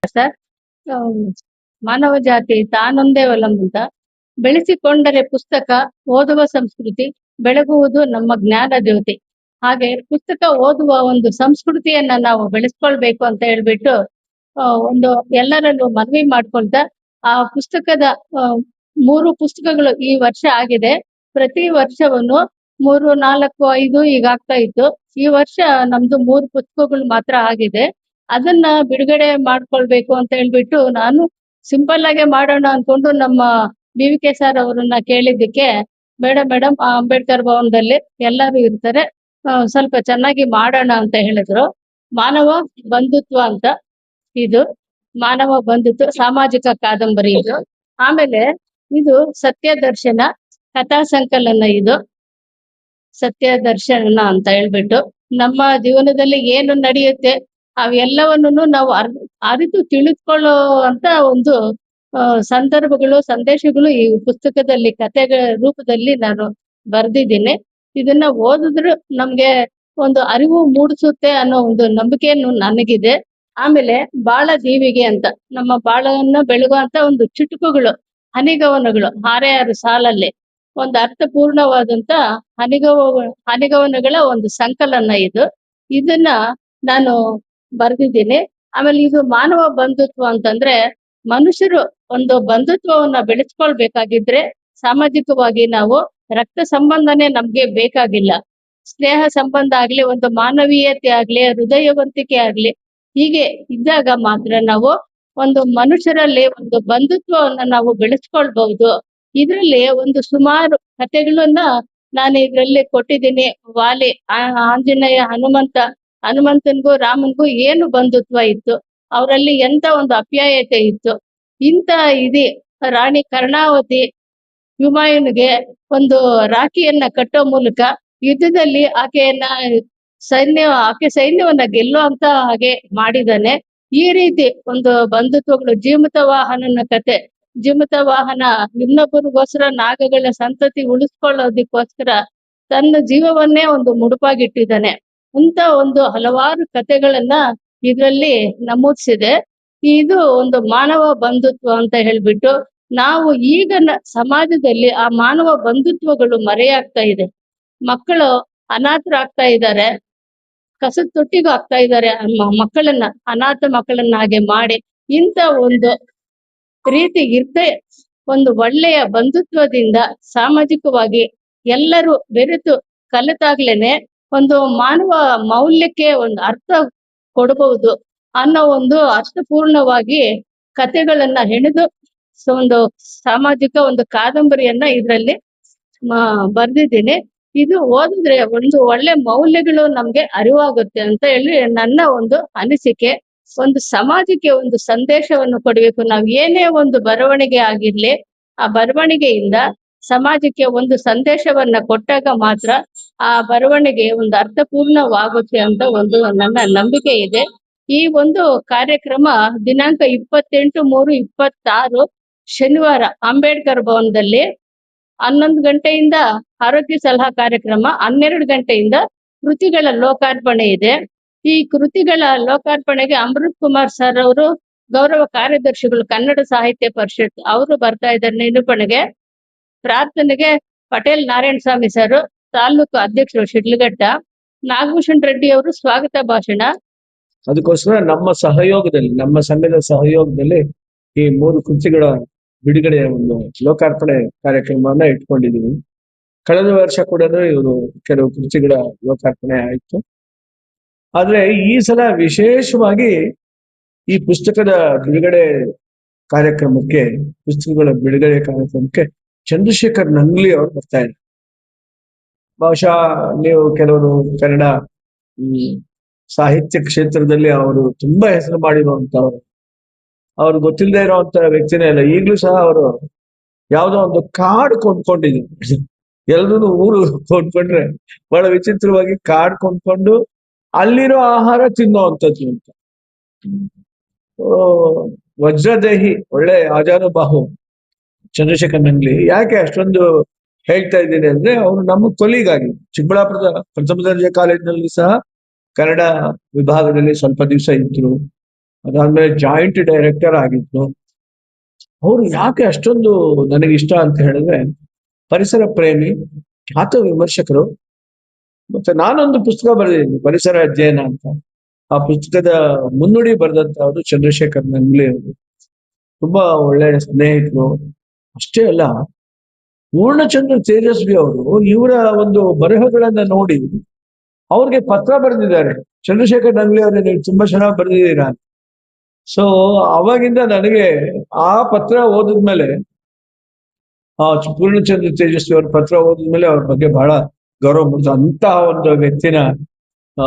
Sir. Am, ಮಾನವ ಜಾತಿ ತಾನೊಂದೇ ಅವಲಂಬಿತ. ಬೆಳೆಸಿಕೊಂಡರೆ ಪುಸ್ತಕ, ಓದುವ ಸಂಸ್ಕೃತಿ, ಬೆಳಗುವುದು ನಮ್ಮ ಜ್ಞಾನ ಜ್ಯೋತಿ. ಹಾಗೆ ಪುಸ್ತಕ ಓದುವ ಒಂದು ಸಂಸ್ಕೃತಿಯನ್ನ ನಾವು ಬೆಳೆಸ್ಕೊಳ್ಬೇಕು ಅಂತ ಹೇಳ್ಬಿಟ್ಟು ಒಂದು ಎಲ್ಲರಲ್ಲೂ ಮನವಿ ಮಾಡ್ಕೊಳ್ತಾ, ಆ ಪುಸ್ತಕದ ಆ, 3 ಪುಸ್ತಕಗಳು ಈ ವರ್ಷ ಆಗಿದೆ. ಪ್ರತಿ ವರ್ಷವನ್ನು 3, 4, 5 ಈಗ ಆಗ್ತಾ ಇತ್ತು. ಈ ವರ್ಷ ನಮ್ದು 3 ಪುಸ್ತಕಗಳು ಮಾತ್ರ ಆಗಿದೆ. ಅದನ್ನ ಬಿಡುಗಡೆ ಮಾಡ್ಕೊಳ್ಬೇಕು ಅಂತ ಹೇಳ್ಬಿಟ್ಟು ನಾನು ಸಿಂಪಲ್ ಆಗೇ ಮಾಡೋಣ ಅನ್ಕೊಂಡು ನಮ್ಮ BVK ಸರ್ ಅವರನ್ನ ಕೇಳಿದ್ದಕ್ಕೆ, ಬೇಡ ಮೇಡಮ್, ಅಂಬೇಡ್ಕರ್ ಭವನದಲ್ಲಿ ಎಲ್ಲರೂ ಇರ್ತಾರೆ, ಸ್ವಲ್ಪ ಚೆನ್ನಾಗಿ ಮಾಡೋಣ ಅಂತ ಹೇಳಿದ್ರು. ಮಾನವ ಬಂಧುತ್ವ ಅಂತ ಇದು. ಮಾನವ ಬಂಧುತ್ವ ಸಾಮಾಜಿಕ ಕಾದಂಬರಿ ಇದು. ಆಮೇಲೆ ಇದು ಸತ್ಯ ದರ್ಶನ ಕಥಾ ಸಂಕಲನ. ಇದು ಸತ್ಯ ದರ್ಶನ ಅಂತ ಹೇಳ್ಬಿಟ್ಟು ನಮ್ಮ ಜೀವನದಲ್ಲಿ ಏನು ನಡೆಯುತ್ತೆ ಅವೆಲ್ಲವನ್ನು ನಾವು ಅರಿತು ತಿಳಿದುಕೊಳ್ಳೋ ಅಂತ ಒಂದು ಸಂದರ್ಭಗಳು, ಸಂದೇಶಗಳು ಈ ಪುಸ್ತಕದಲ್ಲಿ ಕಥೆಗಳ ರೂಪದಲ್ಲಿ ನಾನು ಬರೆದಿದ್ದೀನಿ. ಇದನ್ನ ಓದಿದ್ರು ನಮ್ಗೆ ಒಂದು ಅರಿವು ಮೂಡಿಸುತ್ತೆ ಅನ್ನೋ ಒಂದು ನಂಬಿಕೆಯನ್ನು ನನಗಿದೆ. ಆಮೇಲೆ ಬಾಳ ದೀವಿಗೆ ಅಂತ ನಮ್ಮ ಬಾಳನ್ನ ಬೆಳಗುವಂತ ಒಂದು ಚುಟುಕುಗಳು, ಹನಿಗವನಗಳು 6 ಸಾಲಲ್ಲಿ ಒಂದು ಅರ್ಥಪೂರ್ಣವಾದಂತ ಹನಿಗವನಗಳ ಒಂದು ಸಂಕಲನ ಇದು. ಇದನ್ನ ನಾನು ಬರೆದಿದ್ದೀನಿ. ಆಮೇಲೆ ಇದು ಮಾನವ ಬಂಧುತ್ವ ಅಂತಂದ್ರೆ, ಮನುಷ್ಯರು ಒಂದು ಬಂಧುತ್ವವನ್ನ ಬೆಳೆಸ್ಕೊಳ್ಬೇಕಾಗಿದ್ರೆ ಸಾಮಾಜಿಕವಾಗಿ ನಾವು ರಕ್ತ ಸಂಬಂಧನೇ ನಮ್ಗೆ ಬೇಕಾಗಿಲ್ಲ. ಸ್ನೇಹ ಸಂಬಂಧ ಆಗ್ಲಿ, ಒಂದು ಮಾನವೀಯತೆ ಆಗ್ಲಿ, ಹೃದಯವಂತಿಕೆ ಆಗ್ಲಿ, ಹೀಗೆ ಇದ್ದಾಗ ಮಾತ್ರ ನಾವು ಒಂದು ಮನುಷ್ಯರಲ್ಲಿ ಒಂದು ಬಂಧುತ್ವವನ್ನ ನಾವು ಬೆಳೆಸ್ಕೊಳ್ಬಹುದು. ಇದರಲ್ಲಿ ಒಂದು ಸುಮಾರು ಕಥೆಗಳನ್ನ ನಾನು ಇದ್ರಲ್ಲಿ ಕೊಟ್ಟಿದ್ದೀನಿ. ವಾಲಿ, ಆಂಜನೇಯ, ಹನುಮಂತನ್ಗೂ ರಾಮನ್ಗೂ ಏನು ಬಂಧುತ್ವ ಇತ್ತು, ಅವರಲ್ಲಿ ಎಂತ ಒಂದು ಅಪ್ಯಾಯತೆ ಇತ್ತು. ಇಂಥ ರಾಣಿ ಕರ್ಣಾವತಿ ಹುಮಾಯೂನ್ಗೆ ಒಂದು ರಾಖಿಯನ್ನ ಕಟ್ಟೋ ಮೂಲಕ ಯುದ್ಧದಲ್ಲಿ ಆಕೆ ಸೈನ್ಯವನ್ನ ಗೆಲ್ಲೋ ಅಂತ ಹಾಗೆ ಮಾಡಿದಾನೆ. ಈ ರೀತಿ ಒಂದು ಬಂಧುತ್ವಗಳು. ಜೀಮುತ ವಾಹನನ ಕತೆ. ಜೀಮುತ ವಾಹನ ಇನ್ನೊಬ್ಬರಿಗೋಸ್ಕರ ನಾಗಗಳ ಸಂತತಿ ಉಳಿಸ್ಕೊಳ್ಳೋದಕ್ಕೋಸ್ಕರ ತನ್ನ ಜೀವವನ್ನೇ ಒಂದು ಮುಡುಪಾಗಿಟ್ಟಿದ್ದಾನೆ. ಅಂತ ಒಂದು ಹಲವಾರು ಕಥೆಗಳನ್ನ ಇದರಲ್ಲಿ ನಮೂದಿಸಿದೆ. ಇದು ಒಂದು ಮಾನವ ಬಂಧುತ್ವ ಅಂತ ಹೇಳ್ಬಿಟ್ಟು ನಾವು ಈಗ ಸಮಾಜದಲ್ಲಿ ಆ ಮಾನವ ಬಂಧುತ್ವಗಳು ಮರೆಯಾಗ್ತಾ ಇದೆ. ಮಕ್ಕಳು ಅನಾಥರಾಗ್ತಾ ಇದ್ದಾರೆ, ಕಸದ ತೊಟ್ಟಿಗೂ ಆಗ್ತಾ ಇದ್ದಾರೆ. ಮಕ್ಕಳನ್ನ, ಅನಾಥ ಮಕ್ಕಳನ್ನ ಹಾಗೆ ಮಾಡಿ ಇಂಥ ಒಂದು ರೀತಿ ಇರ್ದೆ ಒಂದು ಒಳ್ಳೆಯ ಬಂಧುತ್ವದಿಂದ ಸಾಮಾಜಿಕವಾಗಿ ಎಲ್ಲರೂ ಬೆರೆತು ಕಲಿತಾಗ್ಲೇನೆ ಒಂದು ಮಾನವ ಮೌಲ್ಯಕ್ಕೆ ಒಂದು ಅರ್ಥ ಕೊಡಬಹುದು ಅನ್ನೋ ಒಂದು ಅರ್ಥಪೂರ್ಣವಾಗಿ ಕಥೆಗಳನ್ನ ಹೆಣೆದು ಒಂದು ಸಾಮಾಜಿಕ ಒಂದು ಕಾದಂಬರಿಯನ್ನ ಇದರಲ್ಲಿ ಬರ್ದಿದ್ದೀನಿ. ಇದು ಓದಿದ್ರೆ ಒಂದು ಒಳ್ಳೆ ಮೌಲ್ಯಗಳು ನಮ್ಗೆ ಅರಿವಾಗುತ್ತೆ ಅಂತ ಹೇಳಿ ನನ್ನ ಒಂದು ಅನಿಸಿಕೆ. ಒಂದು ಸಮಾಜಕ್ಕೆ ಒಂದು ಸಂದೇಶವನ್ನು ಕೊಡಬೇಕು. ನಾವು ಏನೇ ಒಂದು ಬರವಣಿಗೆ ಆಗಿರ್ಲಿ, ಆ ಬರವಣಿಗೆಯಿಂದ ಸಮಾಜಕ್ಕೆ ಒಂದು ಸಂದೇಶವನ್ನ ಕೊಟ್ಟಾಗ ಮಾತ್ರ ಆ ಬರವಣಿಗೆ ಒಂದು ಅರ್ಥಪೂರ್ಣವಾಗುತ್ತೆ ಅಂತ ಒಂದು ನನ್ನ ನಂಬಿಕೆ ಇದೆ. ಈ ಒಂದು ಕಾರ್ಯಕ್ರಮ ದಿನಾಂಕ 28/3/26 ಶನಿವಾರ ಅಂಬೇಡ್ಕರ್ ಭವನದಲ್ಲಿ 11 ಗಂಟೆಯಿಂದ ಆರೋಗ್ಯ ಸಲಹಾ ಕಾರ್ಯಕ್ರಮ, 12 ಗಂಟೆಯಿಂದ ಕೃತಿಗಳ ಲೋಕಾರ್ಪಣೆ ಇದೆ. ಈ ಕೃತಿಗಳ ಲೋಕಾರ್ಪಣೆಗೆ ಅಮೃತ್ ಕುಮಾರ್ ಸರ್ ಅವರು, ಗೌರವ ಕಾರ್ಯದರ್ಶಿಗಳು, ಕನ್ನಡ ಸಾಹಿತ್ಯ ಪರಿಷತ್ ಅವರು ಬರ್ತಾ ಇದ್ದಾರೆ ನಿರೂಪಣೆಗೆ. ಪ್ರಾರ್ಥನೆಗೆ ಪಟೇಲ್ ನಾರಾಯಣ ಸ್ವಾಮಿ ಸರ್, ತಾಲೂಕು ಅಧ್ಯಕ್ಷರು ಶಿಡ್ಲಘಟ್ಟ. ನಾಗಭೂಷಣ್ ರೆಡ್ಡಿ ಅವರು ಸ್ವಾಗತ ಭಾಷಣ. ಅದಕ್ಕೋಸ್ಕರ ನಮ್ಮ ಸಂಘದ ಸಹಯೋಗದಲ್ಲಿ ಈ 3 ಕೃತಿಗಳ ಬಿಡುಗಡೆಯ ಒಂದು ಲೋಕಾರ್ಪಣೆ ಕಾರ್ಯಕ್ರಮವನ್ನ ಇಟ್ಕೊಂಡಿದ್ದೀವಿ. ಕಳೆದ ವರ್ಷ ಕೂಡ ಇವರು ಕೆಲವು ಕೃತಿಗಳ ಲೋಕಾರ್ಪಣೆ ಆಯಿತು. ಆದ್ರೆ ಈ ಸಲ ವಿಶೇಷವಾಗಿ ಈ ಪುಸ್ತಕಗಳ ಬಿಡುಗಡೆ ಕಾರ್ಯಕ್ರಮಕ್ಕೆ ಚಂದ್ರಶೇಖರ್ ನಂಗ್ಲಿ ಅವರು ಬರ್ತಾ ಇದ್ದಾರೆ. ಬಹುಶಃ ನೀವು ಕೆಲವರು ಕನ್ನಡ ಸಾಹಿತ್ಯ ಕ್ಷೇತ್ರದಲ್ಲಿ ಅವರು ತುಂಬಾ ಹೆಸರು ಮಾಡಿರುವಂತವ್ರು. ಅವ್ರು ಗೊತ್ತಿಲ್ಲದೆ ಇರುವಂತ ವ್ಯಕ್ತಿನೇ ಅಲ್ಲ. ಈಗಲೂ ಸಹ ಅವರು ಯಾವುದೋ ಒಂದು ಕಾರ್ಡ್ ಕೊಂಡ್ಕೊಂಡಿದ್ರು. ಎಲ್ರೂ ಊರು ಕೊಂಡ್ಕೊಂಡ್ರೆ ಬಹಳ ವಿಚಿತ್ರವಾಗಿ ಕಾರ್ಡ್ ಕೊಂಡ್ಕೊಂಡು ಅಲ್ಲಿರೋ ಆಹಾರ ತಿನ್ನುವಂಥದ್ದು ಅಂತ. ವಜ್ರದೇಹಿ, ಒಳ್ಳೆ ಆಜಾನುಬಾಹು ಚಂದ್ರಶೇಖರ್ ನಂಗ್ಲಿ. ಯಾಕೆ ಅಷ್ಟೊಂದು ಹೇಳ್ತಾ ಇದ್ದೀನಿ ಅಂದ್ರೆ, ಅವರು ನಮ್ಮ ಕೊಲೀಗಾಗಿ ಚಿಕ್ಕಬಳ್ಳಾಪುರದ ಪ್ರಥಮ ದರ್ಜೆ ಕಾಲೇಜಿನಲ್ಲಿ ಸಹ ಕನ್ನಡ ವಿಭಾಗದಲ್ಲಿ ಸ್ವಲ್ಪ ದಿವಸ ಇದ್ರು. ಅದಾದ್ಮೇಲೆ ಜಾಯಿಂಟ್ ಡೈರೆಕ್ಟರ್ ಆಗಿದ್ರು. ಅವರು ಯಾಕೆ ಅಷ್ಟೊಂದು ನನಗೆ ಇಷ್ಟ ಅಂತ ಹೇಳಿದ್ರೆ, ಪರಿಸರ ಪ್ರೇಮಿ, ಖ್ಯಾತ ವಿಮರ್ಶಕರು. ಮತ್ತೆ ನಾನೊಂದು ಪುಸ್ತಕ ಬರೆದಿದ್ದೀನಿ, ಪರಿಸರ ಅಧ್ಯಯನ ಅಂತ. ಆ ಪುಸ್ತಕದ ಮುನ್ನುಡಿ ಬರೆದಂತವರು ಚಂದ್ರಶೇಖರ್ ನಂಗ್ಲಿ ಅವರು. ತುಂಬಾ ಒಳ್ಳೆಯ ಸ್ನೇಹಿತರು. ಅಷ್ಟೇ ಅಲ್ಲ, ಪೂರ್ಣಚಂದ್ರ ತೇಜಸ್ವಿ ಅವರು ಇವರ ಒಂದು ಬರಹಗಳನ್ನ ನೋಡಿ ಅವ್ರಿಗೆ ಪತ್ರ ಬರೆದಿದ್ದಾರೆ. ಚಂದ್ರಶೇಖರ್ ನಂಗ್ಲಿ ಅವರೇ, ನೀವು ತುಂಬಾ ಚೆನ್ನಾಗಿ ಬರೆದಿದ್ದೀರಾ. ಸೊ ಅವಾಗಿಂದ ನನಗೆ ಆ ಪತ್ರ ಓದಿದ್ಮೇಲೆ, ಆ ಪೂರ್ಣಚಂದ್ರ ತೇಜಸ್ವಿ ಅವ್ರ ಪತ್ರ ಓದಿದ್ಮೇಲೆ ಅವ್ರ ಬಗ್ಗೆ ಬಹಳ ಗೌರವ ಮೂಡಿತು. ಅಂತ ಒಂದು ವ್ಯಕ್ತಿನ ಆ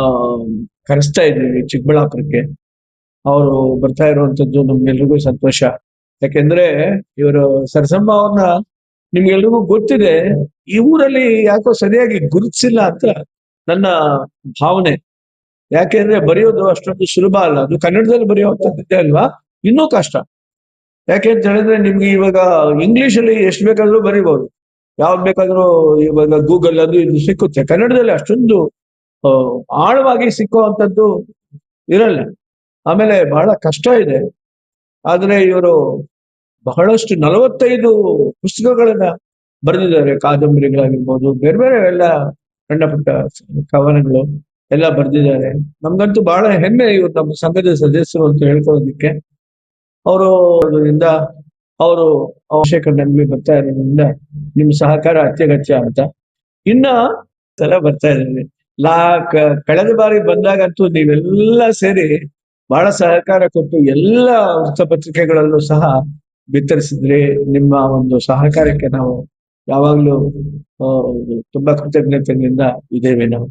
ಕರೆಸ್ತಾ ಇದ್ದೀವಿ ಚಿಕ್ಕಬಳ್ಳಾಪುರಕ್ಕೆ. ಅವರು ಬರ್ತಾ ಇರುವಂತದ್ದು ನಮ್ಗೆಲ್ರಿಗೂ ಸಂತೋಷ. ಯಾಕೆಂದ್ರೆ ಇವರು ಸರಸಮ್ಮ ಅವ್ರನ್ನ ನಿಮ್ಗೆಲ್ರಿಗೂ ಗೊತ್ತಿದೆ, ಈ ಊರಲ್ಲಿ ಯಾಕೋ ಸರಿಯಾಗಿ ಗುರುತಿಸಿಲ್ಲ ಅಂತ ನನ್ನ ಭಾವನೆ. ಯಾಕೆಂದ್ರೆ ಬರೆಯೋದು ಅಷ್ಟೊಂದು ಸುಲಭ ಅಲ್ಲ. ಅದು ಕನ್ನಡದಲ್ಲಿ ಬರೆಯುವಂತದ್ದೇ ಅಲ್ವಾ, ಇನ್ನೂ ಕಷ್ಟ. ಯಾಕೆ ಅಂತ ಹೇಳಿದ್ರೆ, ನಿಮ್ಗೆ ಇವಾಗ ಇಂಗ್ಲಿಷ್ ಅಲ್ಲಿ ಎಷ್ಟು ಬೇಕಾದ್ರೂ ಬರೀಬಹುದು, ಯಾವ್ದು ಬೇಕಾದ್ರೂ ಇವಾಗ ಗೂಗಲ್ ಅದು ಇದು ಸಿಕ್ಕುತ್ತೆ. ಕನ್ನಡದಲ್ಲಿ ಅಷ್ಟೊಂದು ಆಳವಾಗಿ ಸಿಕ್ಕುವಂಥದ್ದು ಇರಲ್ಲ. ಆಮೇಲೆ ಬಹಳ ಕಷ್ಟ ಇದೆ. ಆದ್ರೆ ಇವರು ಬಹಳಷ್ಟು 45 ಪುಸ್ತಕಗಳನ್ನ ಬರೆದಿದ್ದಾರೆ. ಕಾದಂಬರಿಗಳಾಗಿರ್ಬೋದು, ಬೇರೆ ಬೇರೆ ಎಲ್ಲ ಸಣ್ಣ ಪುಟ್ಟ ಕವನಗಳು ಎಲ್ಲ ಬರೆದಿದ್ದಾರೆ. ನಮ್ಗಂತೂ ಬಹಳ ಹೆಮ್ಮೆ ಇವರು ನಮ್ಮ ಸಂಘದ ಸದಸ್ಯರು ಅಂತ ಹೇಳ್ಕೊಳ್ಳೋದಿಕ್ಕೆ. ಅವರು ಶೇಖರ್ ನಂಗ್ಲಿ ಬರ್ತಾ ಇರೋದ್ರಿಂದ ನಿಮ್ ಸಹಕಾರ ಅತ್ಯಗತ್ಯ ಅಂತ ಇನ್ನ ಸಲ ಬರ್ತಾ ಇದ್ದಾರೆ. ಕಳೆದ ಬಾರಿ ಬಂದಾಗಂತೂ ನೀವೆಲ್ಲ ಸೇರಿ ಬಹಳ ಸಹಕಾರ ಕೊಟ್ಟು ಎಲ್ಲ ವೃತ್ತಪತ್ರಿಕೆಗಳಲ್ಲೂ ಸಹ ಬಿತ್ತರಿಸಿದ್ರಿ. ನಿಮ್ಮ ಒಂದು ಸಹಕಾರಕ್ಕೆ ನಾವು ಯಾವಾಗ್ಲೂ ತುಂಬಾ ಕೃತಜ್ಞತೆಯಿಂದ ಇದ್ದೇವೆ ನಾವು.